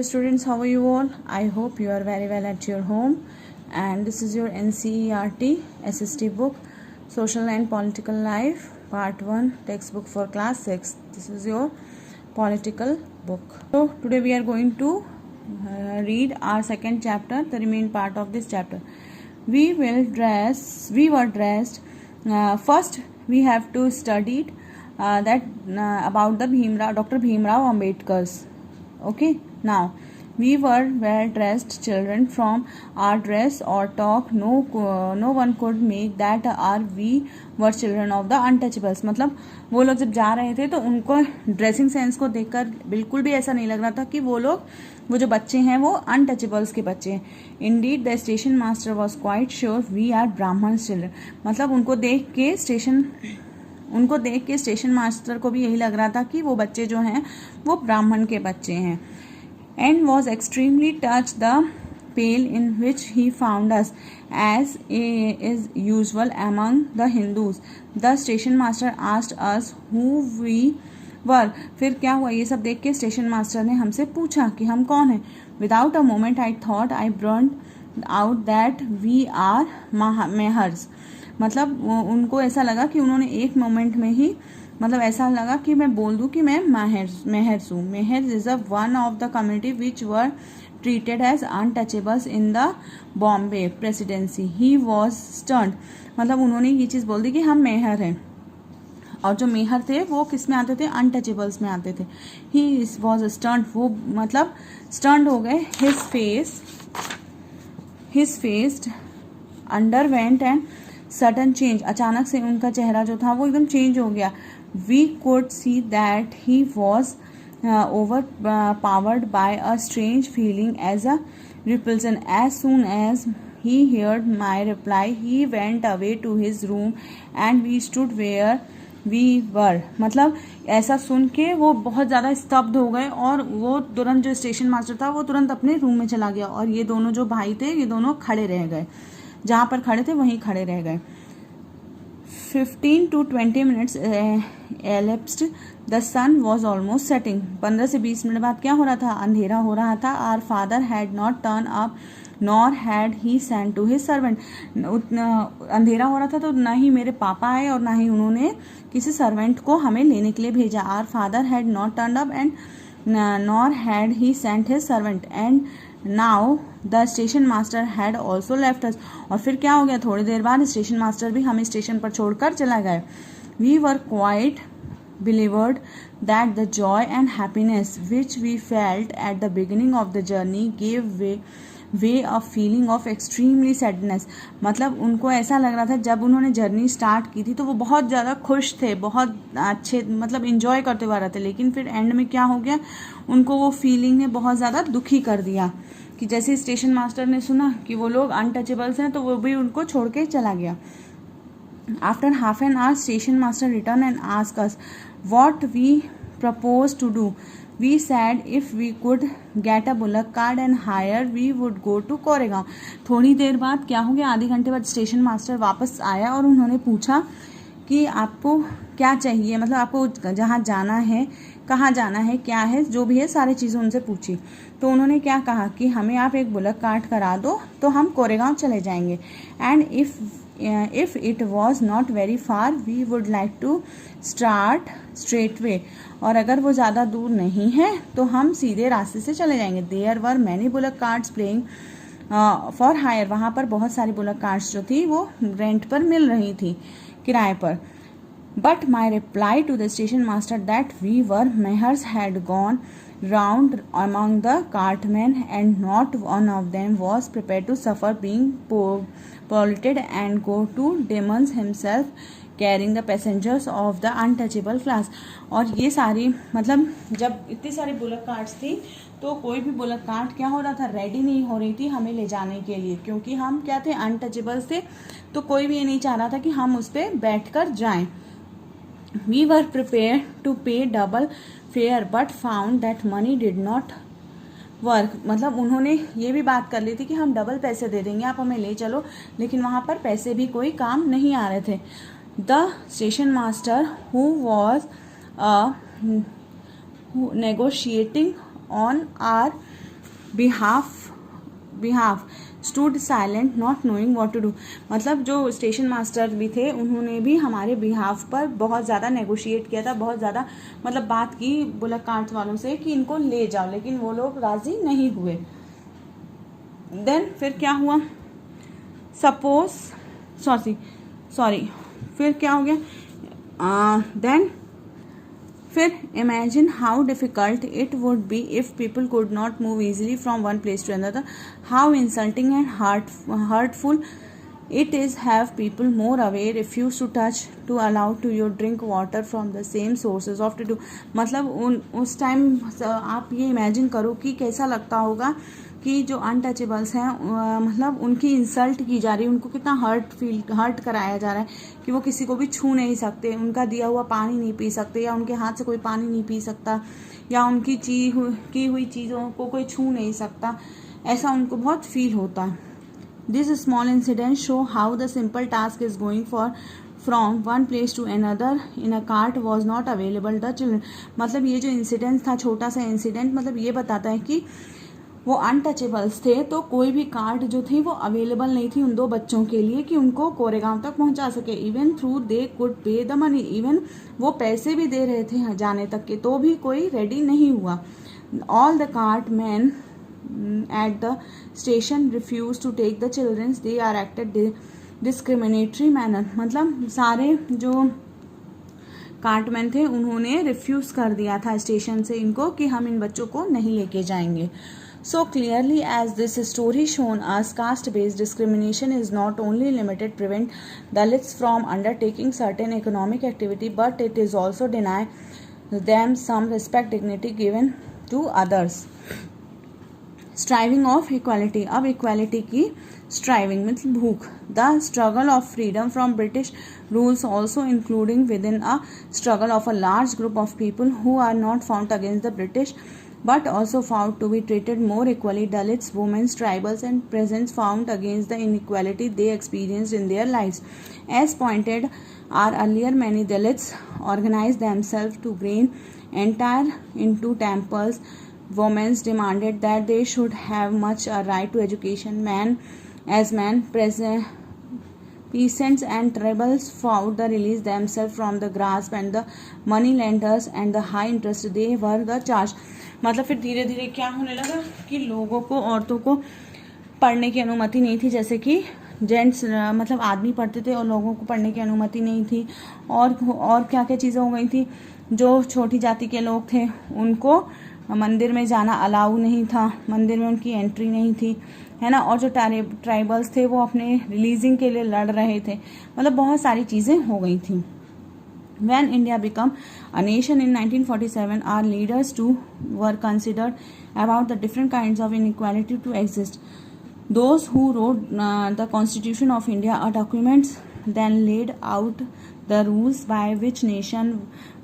Students, how are you all? I hope you are very well at your home. And this is your NCERT SST book, Social and Political Life, Part 1, textbook for class 6. This is your political book. So today we are going to read our second chapter, the remaining part of this chapter. We were dressed. First we have to study about the Dr. Bhimrao Ambedkar's. Okay, now we were well dressed children. From our dress or talk no one could make that we were children of the untouchables. मतलब वो लोग जब जा रहे थे तो उनको dressing sense को देखकर बिल्कुल भी ऐसा नहीं लग रहा था कि वो जो बच्चे हैं वो अनटचेबल्स के बच्चे हैं. Indeed the station master was quite sure we are Brahmin children. मतलब उनको देख के स्टेशन मास्टर को भी यही लग रहा था कि वो बच्चे जो हैं वो ब्राह्मण के बच्चे हैं. And was extremely touch the pale in which he found us as is usual among the Hindus. The station master asked us who we were. फिर क्या हुआ, ये सब देख के स्टेशन मास्टर ने हमसे पूछा कि हम कौन हैं. Without a moment I thought I brunt out that we are Mahars. मतलब उनको ऐसा लगा कि उन्होंने एक मोमेंट में ही मतलब ऐसा लगा कि मैं बोल दूं कि मैं मेहर्स हूँ. Mahars is a one of the community which were treated as untouchables in the Bombay presidency. He was stern. मतलब उन्होंने ये चीज़ बोल दी कि हम मेहर हैं, और जो मेहर थे वो किस में आते थे, अनटचेबल्स में आते थे. ही वॉज स्टर्न. वो मतलब स्टर्न हो गए. His face underwent and sudden change. अचानक से उनका चेहरा जो था वो एकदम चेंज हो गया. We could see that he was overpowered by a strange feeling as a repulsion. As soon as he heard my reply he went away to his room and we stood where we were. मतलब ऐसा सुन के वो बहुत ज़्यादा स्तब्ध हो गए और वो तुरंत जो स्टेशन मास्टर था वो तुरंत अपने रूम में चला गया, और ये दोनों जो भाई थे ये दोनों खड़े रह गए. जहाँ पर खड़े थे वहीं खड़े रह गए. 15 to 20 minutes elapsed. The sun was almost setting. 15 से 20 मिनट बाद क्या हो रहा था, अंधेरा हो रहा था. Our father had not turned up nor had he sent to his servant. अंधेरा हो रहा था तो ना ही मेरे पापा आए और ना ही उन्होंने किसी सर्वेंट को हमें लेने के लिए भेजा. Our father had not turned up and nor had he sent his servant. And now the station master had also left us. और फिर क्या हो गया, थोड़ी देर बाद स्टेशन मास्टर भी हमें स्टेशन पर छोड़कर चला गया. We were quite bewildered that the joy and happiness which we felt at the beginning of the journey gave way a feeling of extremely sadness. मतलब उनको ऐसा लग रहा था जब उन्होंने जर्नी स्टार्ट की थी तो वो बहुत ज़्यादा खुश थे, बहुत अच्छे मतलब इंजॉय करते हुए रहे थे. लेकिन फिर एंड में क्या हो गया, उनको वो फीलिंग ने बहुत ज़्यादा दुखी कर दिया कि जैसे स्टेशन मास्टर ने सुना कि वो लोग अनटचेबल्स हैं तो वो भी उनको छोड़ के चला गया. After half an hour station master return and ask us what we propose to do. We said if we could get a bullock cart and hire we would go to Koregaon. थोड़ी देर बाद क्या हो गया, आधे घंटे बाद स्टेशन मास्टर वापस आया और उन्होंने पूछा कि आपको क्या चाहिए, मतलब आपको जहाँ जाना है, कहाँ जाना है, क्या है, जो भी है सारी चीज़ें उनसे पूछी. तो उन्होंने क्या कहा कि हमें आप एक बुलक कार्ट करा दो तो हम कोरेगांव चले जाएंगे. And if it was not very far we would like to start straight way. और अगर वो ज़्यादा दूर नहीं है तो हम सीधे रास्ते से चले जाएंगे. There were many bullock carts playing for hire. वहाँ पर बहुत सारी बुलक कार्ट्स जो थी वो रेंट पर मिल रही थी, किराए पर. But my reply to the station master that we were mehers had gone round among the cartmen and not one of them was prepared to suffer being polluted and go to demons himself carrying the passengers of the untouchable class. और ये सारी मतलब जब इतनी सारी bullock carts थी तो कोई भी बुलक कार्ट क्या हो रहा था, रेडी नहीं हो रही थी हमें ले जाने के लिए, क्योंकि हम क्या थे, अनटचेबल्स थे. तो कोई भी ये नहीं चाह रहा था कि हम उस पर बैठ कर जाएं. We were prepared to pay double fare but found that money did not work. मतलब उन्होंने ये भी बात कर ली थी कि हम डबल पैसे दे देंगे, आप हमें ले चलो, लेकिन वहाँ पर पैसे भी कोई काम नहीं आ रहे थे. The station master who was negotiating on our behalf stood silent not knowing what to do. मतलब जो स्टेशन मास्टर भी थे उन्होंने भी हमारे बिहाफ पर बहुत ज़्यादा नेगोशिएट किया था, बहुत ज़्यादा मतलब बात की बुलक कार्ट वालों से कि इनको ले जाओ, लेकिन वो लोग राजी नहीं हुए. देन फिर क्या हुआ, फिर क्या हो गया, देन फिर imagine how difficult it would be if people could not move easily from one place to another. How insulting and hurtful it is have people more aware refuse to touch to allow to your drink water from the same sources of to do. मतलब उस time आप ये imagine करो कि कैसा लगता होगा कि जो अनटचेबल्स हैं मतलब उनकी इंसल्ट की जा रही है, उनको कितना हर्ट कराया जा रहा है कि वो किसी को भी छू नहीं सकते, उनका दिया हुआ पानी नहीं पी सकते, या उनके हाथ से कोई पानी नहीं पी सकता, या उनकी की हुई चीज़ों को कोई छू नहीं सकता. ऐसा उनको बहुत फील होता है. This small incident show how the simple task is going from one place to another in a cart was not available the children. मतलब ये जो इंसिडेंट था, छोटा सा इंसिडेंट, मतलब ये बताता है कि वो अनटचेबल्स थे तो कोई भी कार्ट जो थी वो अवेलेबल नहीं थी उन दो बच्चों के लिए कि उनको कोरेगांव तक पहुंचा सके. इवन थ्रू दे कुड पे द मनी, इवन वो पैसे भी दे रहे थे जाने तक के, तो भी कोई रेडी नहीं हुआ. All the cart man at the station refused to take the children. They are acted discriminatory manner. मतलब सारे जो कार्टमैन थे उन्होंने रिफ्यूज कर दिया था स्टेशन से इनको कि हम इन बच्चों को नहीं लेके जाएंगे. So clearly as this story shown us, caste-based discrimination is not only limited prevent Dalits from undertaking certain economic activity, but it is also deny them some respect, dignity given to others. Striving of equality. अब equality की striving मतलब भूख. The struggle of freedom from British rules also including within a struggle of a large group of people who are not found against the British but also found to be treated more equally. Dalits, women, tribals and peasants found against the inequality they experienced in their lives. As pointed out earlier, many Dalits organized themselves to bring entire into temples. Women demanded that they should have much a right to education. Peasants and tribals fought to release themselves from the grasp and the money lenders and the high interest they were the charge. मतलब फिर धीरे धीरे क्या होने लगा कि लोगों को, औरतों को पढ़ने की अनुमति नहीं थी, जैसे कि जेंट्स मतलब आदमी पढ़ते थे और लोगों को पढ़ने की अनुमति नहीं थी. और क्या क्या चीज़ें हो गई थी. जो छोटी जाति के लोग थे उनको मंदिर में जाना अलाउ नहीं था, मंदिर में उनकी एंट्री नहीं थी, है ना. और जो ट्राइबल्स थे वो अपने रिलीजिंग के लिए लड़ रहे थे. मतलब बहुत सारी चीज़ें हो गई थी. When India became a nation in 1947, our leaders too were considered about the different kinds of inequality to exist. Those who wrote the Constitution of India, a document then laid out the rules by which nation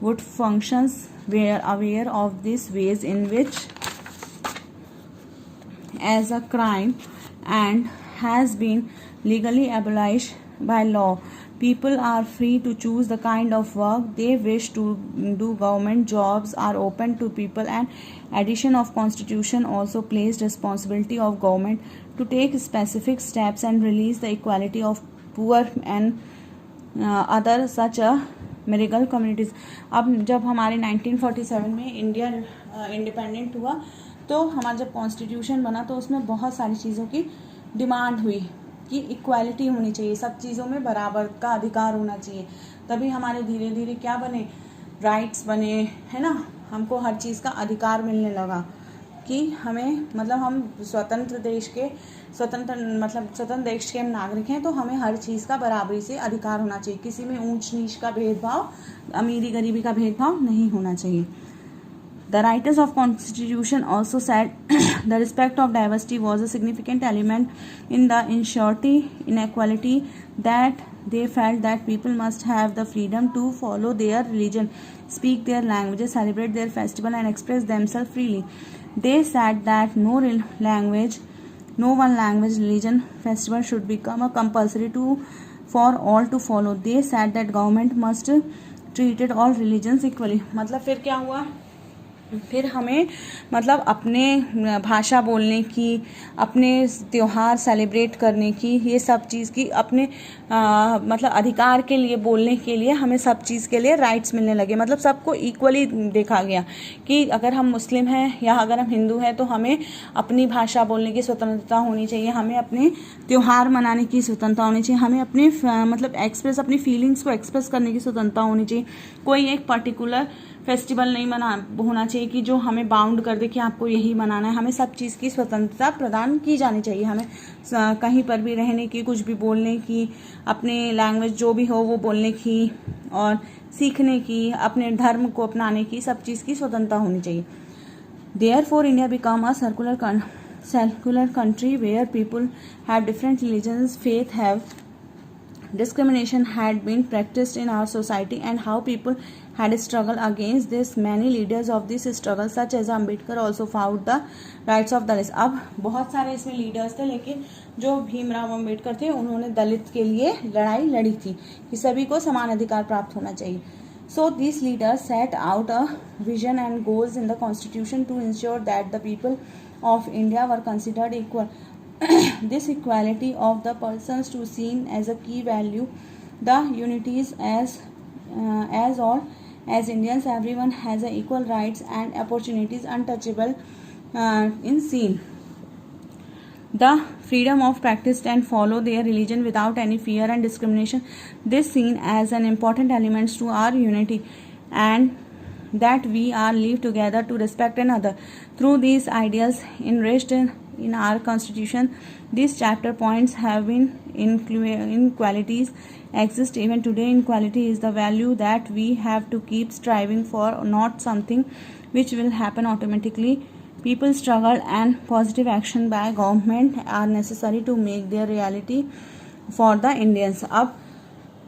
would function, were aware of these ways in which as a crime and has been legally abolished by law. People are free to choose the kind of work they wish to do. Government jobs are open to people, and addition of constitution also placed responsibility of government to take specific steps and release the equality of poor and other such a marginal communities. अब जब हमारे 1947 में India independent हुआ तो हमारा जब constitution बना तो उसमें बहुत सारी चीज़ों की डिमांड हुई कि इक्वालिटी होनी चाहिए, सब चीज़ों में बराबर का अधिकार होना चाहिए. तभी हमारे धीरे धीरे क्या बने, राइट्स बने, है ना. हमको हर चीज़ का अधिकार मिलने लगा कि हमें मतलब हम स्वतंत्र देश के नागरिक हैं, तो हमें हर चीज़ का बराबरी से अधिकार होना चाहिए. किसी में ऊंच नीच का भेदभाव, अमीरी गरीबी का भेदभाव नहीं होना चाहिए. The writers of Constitution also said the respect of diversity was a significant element in the ensuring inequality, that they felt that people must have the freedom to follow their religion, speak their languages, celebrate their festival and express themselves freely. They said that no one language, religion, festival should become a compulsory for all to follow. They said that government must treat all religions equally. मतलब फिर क्या हुआ, फिर हमें मतलब अपने भाषा बोलने की, अपने त्योहार सेलिब्रेट करने की, ये सब चीज़ की अपने मतलब अधिकार के लिए बोलने के लिए हमें सब चीज़ के लिए राइट्स मिलने लगे। मतलब सबको इक्वली देखा गया कि अगर हम मुस्लिम हैं या अगर हम हिंदू हैं तो हमें अपनी भाषा बोलने की स्वतंत्रता होनी चाहिए, हमें अपने त्योहार मनाने की स्वतंत्रता होनी चाहिए, हमें अपने मतलब अपनी फीलिंग्स को एक्सप्रेस करने की स्वतंत्रता होनी चाहिए। कोई एक पर्टिकुलर फेस्टिवल नहीं होना चाहिए कि जो हमें बाउंड कर दे कि आपको यही मनाना है। हमें सब चीज़ की स्वतंत्रता प्रदान की जानी चाहिए। हमें कहीं पर भी रहने की, कुछ भी बोलने की, अपने लैंग्वेज जो भी हो वो बोलने की और सीखने की, अपने धर्म को अपनाने की, सब चीज़ की स्वतंत्रता होनी चाहिए। Therefore, India became a secular country where people had different religions, faith, have discrimination had been practiced in our society, and how people had struggled against this. Many leaders of this struggle such as Ambedkar also fought the rights of Dalits. अब बहुत सारे इसमें leaders थे, लेकिन जो भीमराव अम्बेडकर थे उन्होंने दलित के लिए लड़ाई लड़ी थी कि सभी को समान अधिकार प्राप्त होना चाहिए. So these leaders set out a vision and goals in the constitution to ensure that the people of India were considered equal. This equality of the persons to seen as a key value. The unities as all as Indians, everyone has a equal rights and opportunities, untouchable in seen. The freedom of practice and follow their religion without any fear and discrimination. This seen as an important element to our unity, and that we are live together to respect another. Through these ideals enriched in our constitution, these chapter points have been inequalities exist even today. Inequality is the value that we have to keep striving for, not something which will happen automatically. People struggle and positive action by government are necessary to make their reality for the Indians. अब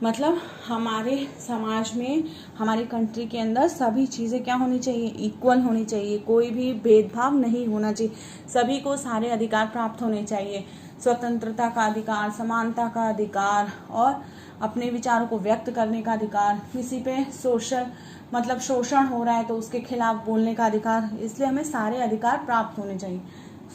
मतलब हमारे समाज में, हमारी country के अंदर सभी चीज़ें क्या होनी चाहिए, इक्वल होनी चाहिए, कोई भी भेदभाव नहीं होना चाहिए, सभी को सारे अधिकार प्राप्त होने चाहिए, स्वतंत्रता का अधिकार, समानता का अधिकार और अपने विचारों को व्यक्त करने का अधिकार, किसी पे शोषण हो रहा है तो उसके खिलाफ बोलने का अधिकार, इसलिए हमें सारे अधिकार प्राप्त होने चाहिए.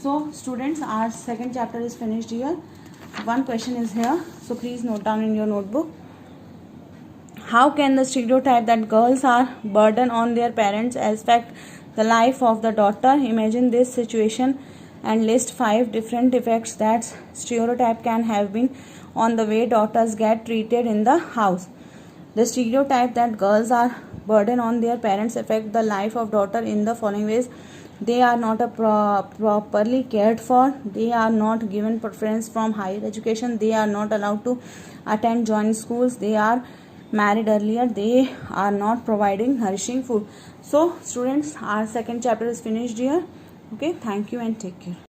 So students, our second chapter is finished here. One question is here, so please note down in your notebook. How can the stereotype that girls are burden on their parents affect the life of the daughter? Imagine this situation and list 5 different effects that stereotype can have been on the way daughters get treated in the house. The stereotype that girls are burden on their parents affect the life of daughter in the following ways. They are not properly cared for. They are not given preference from higher education. They are not allowed to attend joint schools. They are married earlier. They are not providing nourishing food. So students, our second chapter is finished here. Okay, thank you and take care.